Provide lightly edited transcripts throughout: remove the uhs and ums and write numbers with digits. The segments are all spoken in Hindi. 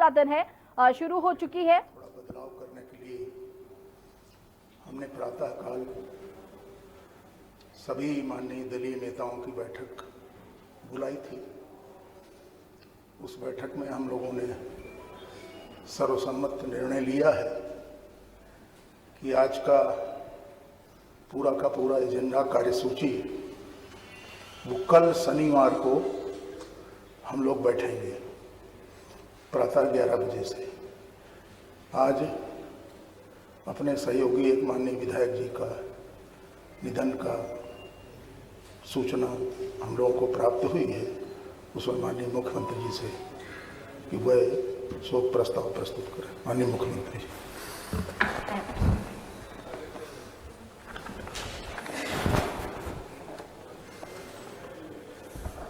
दूसरा दिन है शुरू हो चुकी है। थोड़ा बदलाव करने के लिए हमने प्रातःकाल सभी माननीय दलीय नेताओं की बैठक बुलाई थी। उस बैठक में हम लोगों ने सर्वसम्मत निर्णय लिया है कि आज का पूरा एजेंडा कार्यसूची वो कल शनिवार को हम लोग बैठेंगे प्रातः 11 बजे से। आज अपने सहयोगी एक माननीय विधायक जी का निधन का सूचना हम लोगों को प्राप्त हुई है। उसमें माननीय मुख्यमंत्री जी से कि वह शोक प्रस्ताव प्रस्तुत करें। माननीय मुख्यमंत्री जी।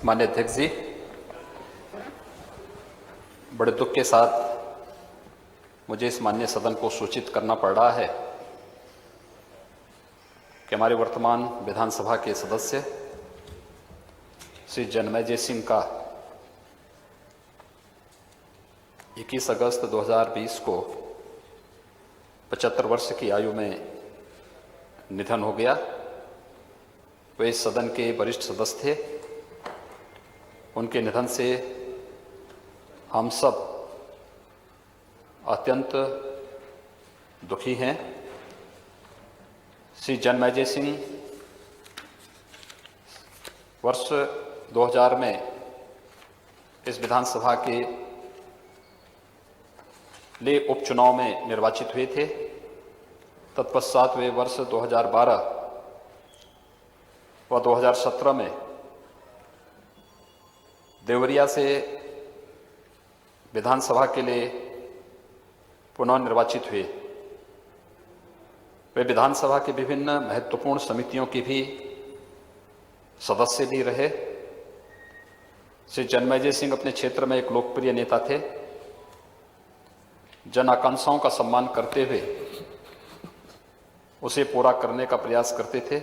माननीय अध्यक्ष जी, बड़े दुख के साथ मुझे इस माननीय सदन को सूचित करना पड़ रहा है कि हमारे वर्तमान विधानसभा के सदस्य श्री जन्मेजय सिंह का 21 अगस्त 2020 को 75 वर्ष की आयु में निधन हो गया। वे इस सदन के वरिष्ठ सदस्य थे। उनके निधन से हम सब अत्यंत दुखी हैं। श्री जन्मेजय सिंह वर्ष 2000 में इस विधानसभा के लिए उपचुनाव में निर्वाचित हुए थे। तत्पश्चात वे वर्ष 2012 व 2017 में देवरिया से विधानसभा के लिए पुनः निर्वाचित हुए। वे विधानसभा के विभिन्न महत्वपूर्ण समितियों के भी सदस्य भी रहे। श्री जन्मेजय सिंह अपने क्षेत्र में एक लोकप्रिय नेता थे। जन आकांक्षाओं का सम्मान करते हुए उसे पूरा करने का प्रयास करते थे।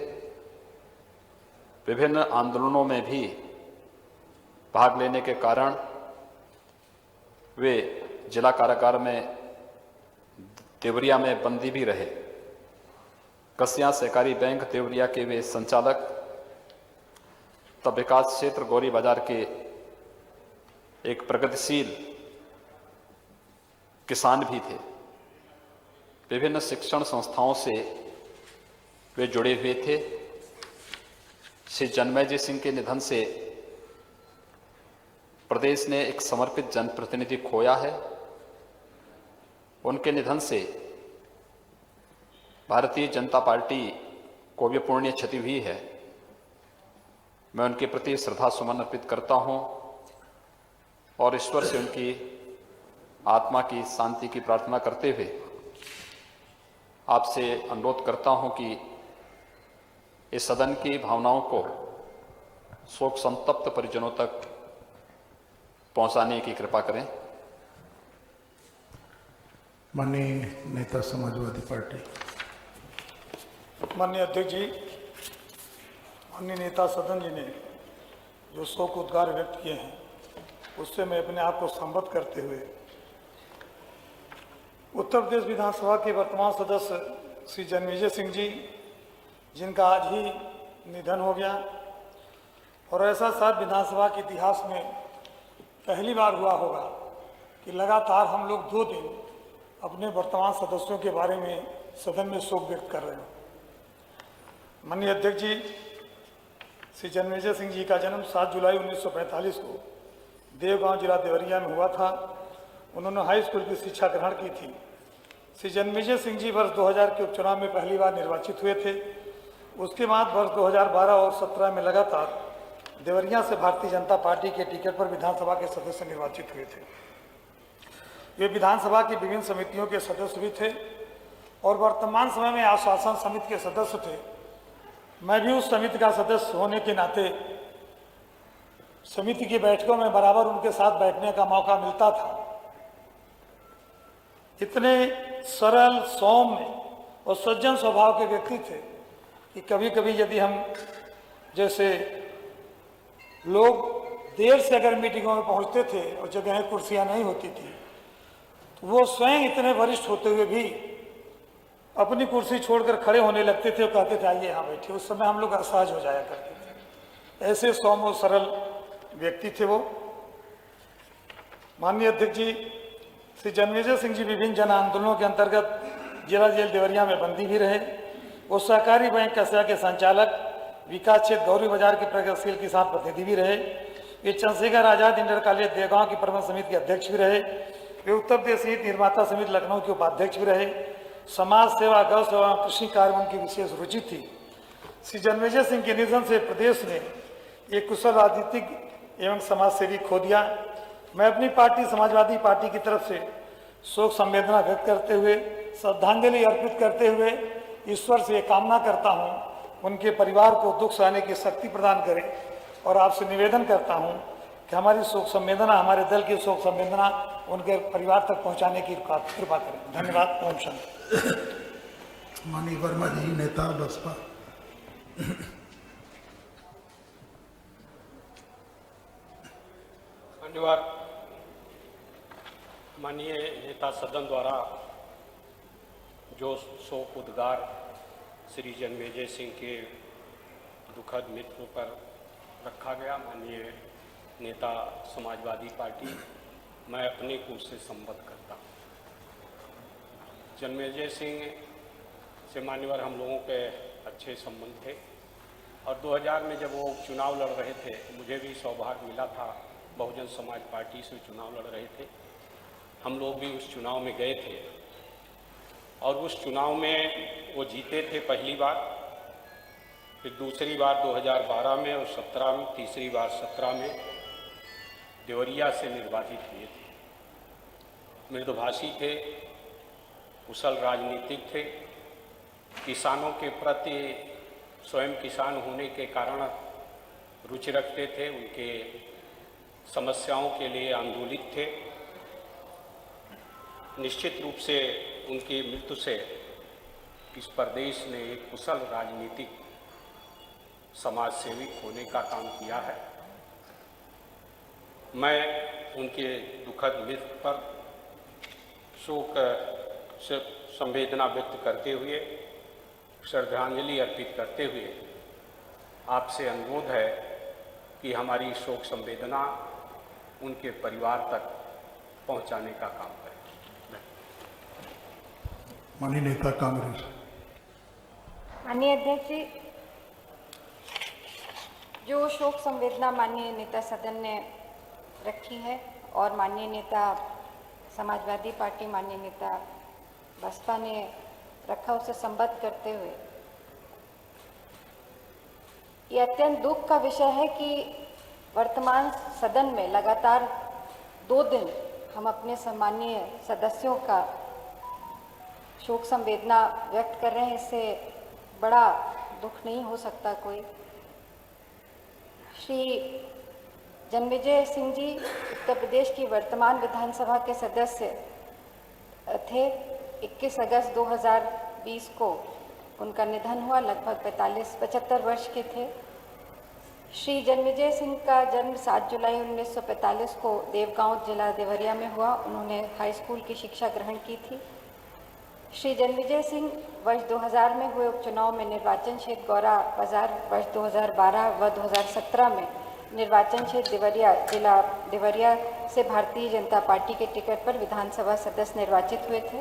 विभिन्न आंदोलनों में भी भाग लेने के कारण वे जिला कारागार में देवरिया में बंदी भी रहे। कस्या सहकारी बैंक देवरिया के वे संचालक, तब विकास क्षेत्र गौरी बाजार के एक प्रगतिशील किसान भी थे। विभिन्न शिक्षण संस्थाओं से वे जुड़े हुए थे। श्री जन्मेजय सिंह के निधन से प्रदेश ने एक समर्पित जनप्रतिनिधि खोया है। उनके निधन से भारतीय जनता पार्टी को भी पूर्ण क्षति हुई है। मैं उनके प्रति श्रद्धा सुमन अर्पित करता हूं और ईश्वर से उनकी आत्मा की शांति की प्रार्थना करते हुए आपसे अनुरोध करता हूं कि इस सदन की भावनाओं को शोक संतप्त परिजनों तक पहुंचाने की कृपा करें। माननीय नेता समाजवादी पार्टी। माननीय अध्यक्ष जी, माननीय नेता सदन जी ने जो शोक उद्गार व्यक्त किए हैं उससे मैं अपने आप को संबद्ध करते हुए उत्तर प्रदेश विधानसभा के वर्तमान सदस्य श्री जन्मेजय सिंह जी, जिनका आज ही निधन हो गया और ऐसा शायद विधानसभा के इतिहास में पहली बार हुआ होगा कि लगातार हम लोग 2 दिन अपने वर्तमान सदस्यों के बारे में सदन में शोक व्यक्त कर रहे हैं। माननीय अध्यक्ष जी, श्री जन्मेजय सिंह जी का जन्म 7 जुलाई 1945 को देवगांव जिला देवरिया में हुआ था। उन्होंने हाई स्कूल की शिक्षा ग्रहण की थी। श्री जन्मेजय सिंह जी वर्ष 2000 के उपचुनाव में पहली बार निर्वाचित हुए थे। उसके बाद वर्ष 2012 और 17 में लगातार देवरिया से भारतीय जनता पार्टी के टिकट पर विधानसभा के सदस्य निर्वाचित हुए थे। वे विधानसभा की विभिन्न समितियों के सदस्य भी थे और वर्तमान समय में आश्वासन समिति के सदस्य थे। मैं भी उस समिति का सदस्य होने के नाते समिति की बैठकों में बराबर उनके साथ बैठने का मौका मिलता था। इतने सरल, सौम्य और सज्जन स्वभाव के व्यक्ति थे कि कभी कभी यदि हम जैसे लोग देर से अगर मीटिंगों में पहुंचते थे और जगह कुर्सियां नहीं होती थी वो स्वयं इतने वरिष्ठ होते हुए भी अपनी कुर्सी छोड़कर खड़े होने लगते थे और कहते थे आइए यहाँ बैठे। उस समय हम लोग असहज हो जाया करते थे। ऐसे सौम्य और सरल व्यक्ति थे वो। माननीय अध्यक्ष जी श्री जन्मेजय सिंह जी विभिन्न जन आंदोलनों के अंतर्गत जिला जेल देवरिया में बंदी भी रहे। वो सहकारी बैंक कस्या के संचालक, विकास क्षेत्र गौरी बाजार के प्रगतिशील किसान प्रतिनिधि भी रहे। वे चंद्रशेखर आजाद इंटर कॉलेज देवगांव की प्रबंध समिति के अध्यक्ष भी रहे। वे उत्तर प्रदेश ईंट निर्माता समिति लखनऊ के उपाध्यक्ष भी रहे। समाज सेवा, गौ सेवा और कृषि कार्य में उनकी विशेष रुचि थी। श्री जन्मेजय सिंह के निधन से प्रदेश ने एक कुशल राजनीतिक एवं समाजसेवी खो दिया। मैं अपनी पार्टी समाजवादी पार्टी की तरफ से शोक संवेदना व्यक्त करते हुए, श्रद्धांजलि अर्पित करते हुए ईश्वर से कामना करता हूं उनके परिवार को दुख सहने की शक्ति प्रदान करें और आपसे निवेदन करता हूं कि हमारी शोक संवेदना, हमारे दल की शोक संवेदना उनके परिवार तक पहुंचाने की कृपा करें। धन्यवाद। ओम शांति। माननीय वर्मा जी, नेता बसपा। धन्यवाद। माननीय नेता सदन द्वारा जो शोक उद्गार श्री जन्मेजय सिंह के दुखद मृत्यु पर रखा गया, माननीय नेता समाजवादी पार्टी, मैं अपने को उससे संबद्ध करता हूँ। जन्मेजय सिंह से मान्यवर हम लोगों के अच्छे संबंध थे और 2000 में जब वो चुनाव लड़ रहे थे, मुझे भी सौभाग्य मिला था, बहुजन समाज पार्टी से चुनाव लड़ रहे थे। हम लोग भी उस चुनाव में गए थे और उस चुनाव में वो जीते थे पहली बार, फिर दूसरी बार 2012 में और 17 में, तीसरी बार 17 में देवरिया से निर्वाचित हुए थे। मृदुभाषी थे, कुशल राजनीतिक थे, किसानों के प्रति स्वयं किसान होने के कारण रुचि रखते थे, उनके समस्याओं के लिए आंदोलित थे। निश्चित रूप से उनकी मृत्यु से इस प्रदेश ने एक कुशल राजनीतिक समाज सेवी होने का काम किया है। मैं उनके दुखद मृत्यु पर शोक संवेदना व्यक्त करते हुए, श्रद्धांजलि अर्पित करते हुए आपसे अनुरोध है कि हमारी शोक संवेदना उनके परिवार तक पहुंचाने का काम करें। माननीय नेता कांग्रेस। माननीय अध्यक्ष जी, जो शोक संवेदना माननीय नेता सदन ने रखी है और माननीय नेता समाजवादी पार्टी, माननीय नेता बसपा ने रखा, उसे संबद्ध करते हुए ये अत्यंत दुख का विषय है कि वर्तमान सदन में लगातार 2 दिन हम अपने सम्मानीय सदस्यों का शोक संवेदना व्यक्त कर रहे हैं। इससे बड़ा दुख नहीं हो सकता कोई। श्री जन्मेजय सिंह जी उत्तर प्रदेश की वर्तमान विधानसभा के सदस्य थे। 21 अगस्त 2020 को उनका निधन हुआ। लगभग 75 वर्ष के थे। श्री जन्मेजय सिंह का जन्म 7 जुलाई 1945 को देवगांव जिला देवरिया में हुआ। उन्होंने हाई स्कूल की शिक्षा ग्रहण की थी। श्री जन्मेजय सिंह वर्ष 2000 में हुए उपचुनाव में निर्वाचन क्षेत्र गौरा बाजार, वर्ष 2012 व 2017 में निर्वाचन क्षेत्र देवरिया, जिला देवरिया से भारतीय जनता पार्टी के टिकट पर विधानसभा सदस्य निर्वाचित हुए थे।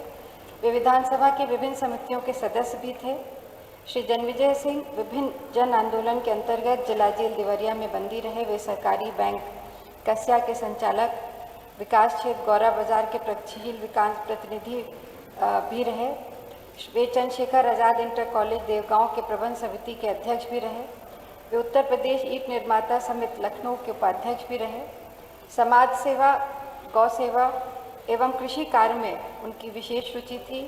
वे विधानसभा की विभिन्न समितियों के सदस्य भी थे। श्री जन्मेजय सिंह विभिन्न जन आंदोलन के अंतर्गत जिला जेल देवरिया में बंदी रहे। वे सरकारी बैंक कस्या के संचालक, विकास क्षेत्र गौरा बाजार के प्रगतिशील विकास प्रतिनिधि भी रहे। वे चंद्रशेखर आजाद इंटर कॉलेज देवगांव के प्रबंध समिति के अध्यक्ष भी रहे। वे उत्तर प्रदेश ईंट निर्माता समिति लखनऊ के उपाध्यक्ष भी रहे। समाज सेवा, गौ सेवा एवं कृषि कार्य में उनकी विशेष रुचि थी।